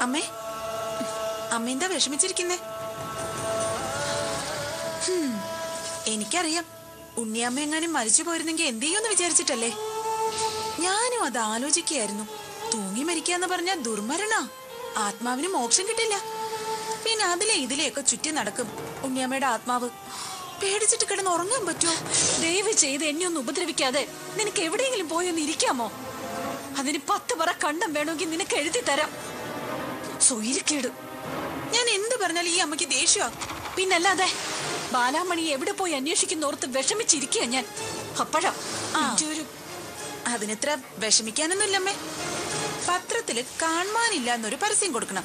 അമ്മേ, അമ്മ എന്താ വിഷമിച്ചിരിക്കുന്നേ? എനിക്കറിയാം, ഉണ്ണിയമ്മ എങ്ങാനും മരിച്ചു പോയിരുന്നെങ്കിൽ എന്ത് ചെയ്യുമെന്ന് വിചാരിച്ചിട്ടല്ലേ. ഞാനും അത് ആലോചിക്കുകയായിരുന്നു. തൂങ്ങി മരിക്കാന്ന് പറഞ്ഞാൽ ദുർമരണ, ആത്മാവിന് മോക്ഷം കിട്ടില്ല. പിന്നെ അതിലെ ഇതിലെയൊക്കെ ചുറ്റി നടക്കും ഉണ്ണിയമ്മയുടെ ആത്മാവ്. പേടിച്ചിട്ട് കിടന്ന് ഉറങ്ങാൻ പറ്റുമോ? ദയവ് ചെയ്ത് എന്നെ ഒന്ന് ഉപദ്രവിക്കാതെ നിനക്ക് എവിടെയെങ്കിലും പോയി ഒന്ന് ഇരിക്കാമോ? അതിന് 10 പറ കണ്ടം വേണമെങ്കിൽ നിനക്ക് എഴുതി തരാം. സ്വൈരിക്കേട്. ഞാൻ എന്ത് പറഞ്ഞാലും ഈ അമ്മയ്ക്ക് ദേഷ്യ. പിന്നല്ലാതെ ബാലാമണി എവിടെ പോയി അന്വേഷിക്കുന്നോർത്ത് വിഷമിച്ചിരിക്കുക ഞാൻ. അപ്പഴാ അതിനെത്ര വിഷമിക്കാനൊന്നുമില്ലമ്മേ. പത്രത്തില് കാണാനില്ല എന്നൊരു പരസ്യം കൊടുക്കണം.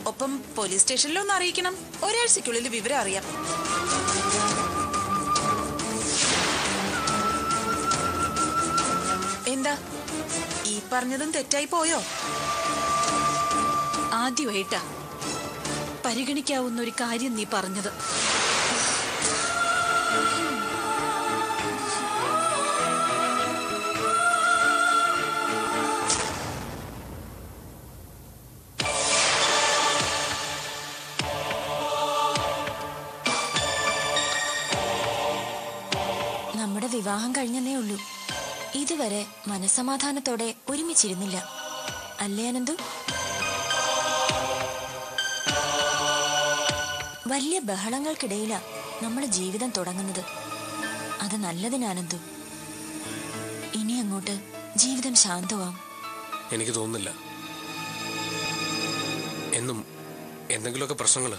ഒപ്പം പോലീസ് സ്റ്റേഷനിലൊന്ന് അറിയിക്കണം. ഒരാഴ്ചക്കുള്ളിൽ വിവരം അറിയാം. എന്താ ഈ പറഞ്ഞതും തെറ്റായി പോയോ? ആദ്യമായിട്ടാ പരിഗണിക്കാവുന്ന ഒരു കാര്യം നീ പറഞ്ഞത്. നമ്മുടെ വിവാഹം കഴിഞ്ഞെന്നേ ഉള്ളൂ. ഇതുവരെ മനസ്സമാധാനത്തോടെ ഒരുമിച്ചിരുന്നില്ല, അല്ലേ അനന്തു? വലിയ ബഹളങ്ങൾക്കിടയിലാ നമ്മുടെ ജീവിതം തുടങ്ങുന്നത്. അത് നല്ലതിനാനന്തു. ഇനി അങ്ങോട്ട് ജീവിതം ശാന്തമാവും. എനിക്ക് തോന്നുന്നില്ല. എന്നും എന്തെങ്കിലുമൊക്കെ പ്രശ്നങ്ങൾ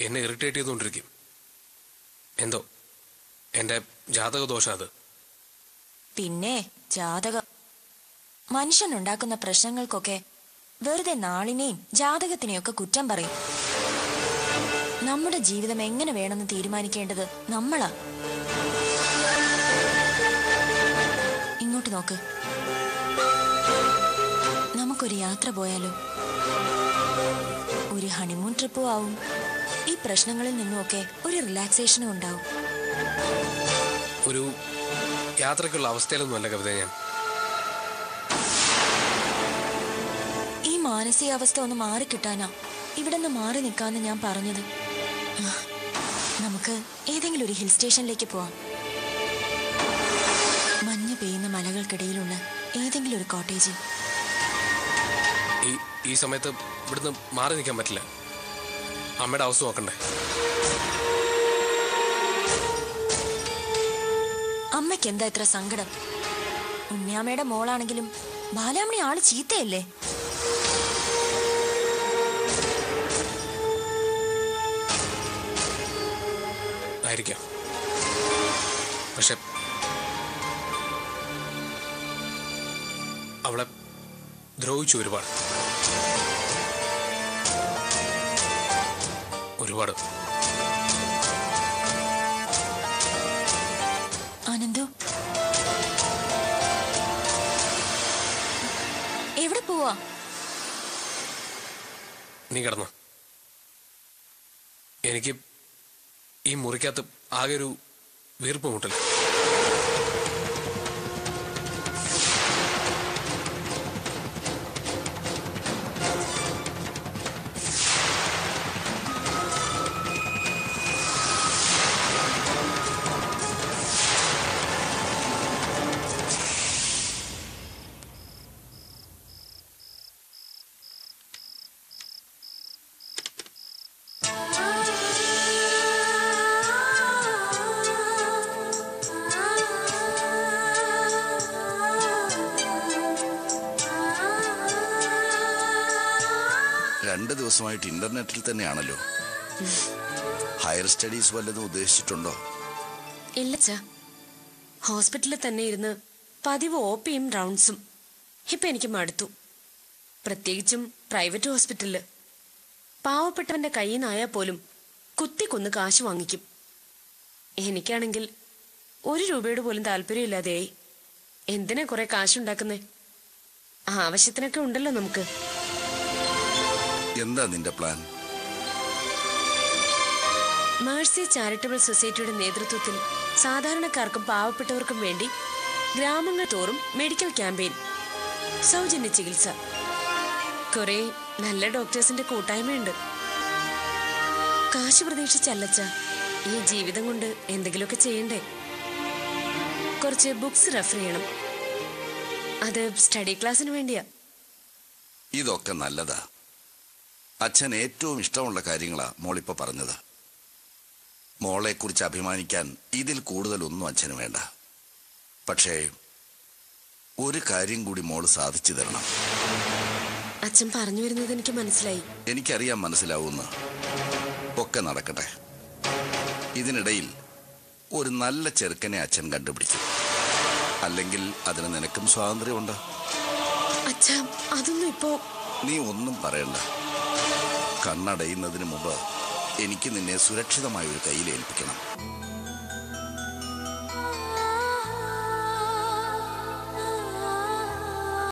എന്നെ ഇറിറ്റേറ്റ് ചെയ്തുകൊണ്ടിരിക്കും. എന്തോ എന്റെ ജാതകദോഷം അത്. പിന്നെ ജാതകം മനുഷ്യനുണ്ടാക്കുന്ന പ്രശ്നങ്ങൾക്കൊക്കെ വെറുതെ നാളിനെയും ജാതകത്തിനെയൊക്കെ കുറ്റം പറയും. നമ്മുടെ ജീവിതം എങ്ങനെ വേണമെന്ന് തീരുമാനിക്കേണ്ടത് നമ്മളാ. ഇങ്ങോട്ട് നോക്ക്, നമുക്കൊരു യാത്ര പോയാലോ? ഒരു ഹണിമൂൺ ട്രിപ്പും ആവും. ഈ പ്രശ്നങ്ങളിൽ നിന്നുമൊക്കെ ഒരു റിലാക്സേഷനും ഉണ്ടാവും. ഒരു യാത്രക്കുള്ള അവസ്ഥയിലൊന്നും അല്ല കവിത ഞാൻ. ഈ മാനസികാവസ്ഥ ഒന്ന് മാറിക്കിട്ടാനാ ഇവിടെ നിന്ന് മാറി നിൽക്കാന്ന് ഞാൻ പറഞ്ഞത്. നമുക്ക് ഏതെങ്കിലും ഒരു ഹിൽ സ്റ്റേഷനിലേക്ക് പോവാം. മഞ്ഞ് പെയ്യുന്ന മലകൾക്കിടയിലുള്ള ഏതെങ്കിലും ഒരു കോട്ടേജ്. ഈ സമയത്ത് ഇവിടുന്ന് മാറി നിൽക്കാൻ പറ്റില്ല. അമ്മയുടെ അവസ്ഥ നോക്കണ്ടേ? അമ്മയ്ക്ക് എന്താ ഇത്ര സങ്കടം? ഉണ്ണിയാമ്മയുടെ മോളാണെങ്കിലും ബാലാമണി ആള് ചീത്തയല്ലേ? ആയിരിക്കാം. പക്ഷെ അവളെ ദ്രോഹിച്ചു ഒരുപാട്. ആനന്ദു, എവിടെ പോവാ? നീ കിടന്നോ. എനിക്ക് ഈ മുറിക്കകത്ത് ആകെ ഒരു വീർപ്പ് മുട്ടൽ. രണ്ട് ദിവസമായിട്ട് ഇന്റർനെറ്റിൽ തന്നെയാണല്ലോ. ഹയർ സ്റ്റഡീസ് വല്ലതും ഉദ്ദേശിച്ചിട്ടുണ്ടോ? ഇല്ല ചാ, ഹോസ്പിറ്റലിൽ തന്നെ ഇരുന്ന് പതിവ് OPയും റൗണ്ട്സും. ഇപ്പൊ എനിക്ക് മടുത്തു. പ്രത്യേകിച്ചും പ്രൈവറ്റ് ഹോസ്പിറ്റലില് പാവപ്പെട്ടവന്റെ കയ്യിൽ നിന്നായാൽ പോലും കുത്തിക്കൊന്ന് കാശ് വാങ്ങിക്കും. എനിക്കാണെങ്കിൽ 1 രൂപയുടെ പോലും താല്പര്യമില്ലാതെയായി. എന്തിനാ കുറെ കാശുണ്ടാക്കുന്നേ? ആവശ്യത്തിനൊക്കെ ഉണ്ടല്ലോ നമുക്ക്. എന്താ നിന്റെ പ്ലാൻ? മേഴ്സി ചാരിറ്റബിൾ സൊസൈറ്റിയുടെ നേതൃത്വത്തിൽ സാധാരണക്കാർക്കും പാവപ്പെട്ടവർക്കും വേണ്ടി ഗ്രാമങ്ങൾ തോറും മെഡിക്കൽ ക്യാമ്പയിൻ, സൗജന്യ ചികിത്സ. കുറെ നല്ല ഡോക്ടേഴ്സിന്റെ കൂട്ടായ്മയുണ്ട്. കാശ് പ്രതീക്ഷിച്ചല്ലച്ച, ഈ ജീവിതം കൊണ്ട് എന്തെങ്കിലുമൊക്കെ ചെയ്യണ്ടേ. കുറച്ച് ബുക്സ് റെഫർ ചെയ്യണം. അത് സ്റ്റഡി ക്ലാസ്സിന് വേണ്ടിയാ. ഇതൊക്കെ നല്ലതാ. അച്ഛൻ ഏറ്റവും ഇഷ്ടമുള്ള കാര്യങ്ങളാ മോളിപ്പോ പറഞ്ഞത്. മോളെക്കുറിച്ച് അഭിമാനിക്കാൻ ഇതിൽ കൂടുതലൊന്നും അച്ഛന് വേണ്ട. പക്ഷേ ഒരു കാര്യം കൂടി മോള് സാധിച്ചു തരണം. അച്ഛൻ പറഞ്ഞു വരുന്നത് എനിക്ക് മനസ്സിലായി. എനിക്കറിയാൻ മനസ്സിലാവുന്ന ഒക്കെ നടക്കട്ടെ. ഇതിനിടയിൽ ഒരു നല്ല ചെറുക്കനെ അച്ഛൻ കണ്ടുപിടിക്കും. അല്ലെങ്കിൽ അതിന് നിനക്കും സ്വാതന്ത്ര്യമുണ്ട്. അച്ഛാ, അതൊന്നും ഇപ്പോ. നീ ഒന്നും പറയണ്ട. കണ്ണടയുന്നതിന് മുമ്പ് എനിക്ക് നിന്നെ സുരക്ഷിതമായ ഒരു കയ്യിൽ ഏൽപ്പിക്കണം.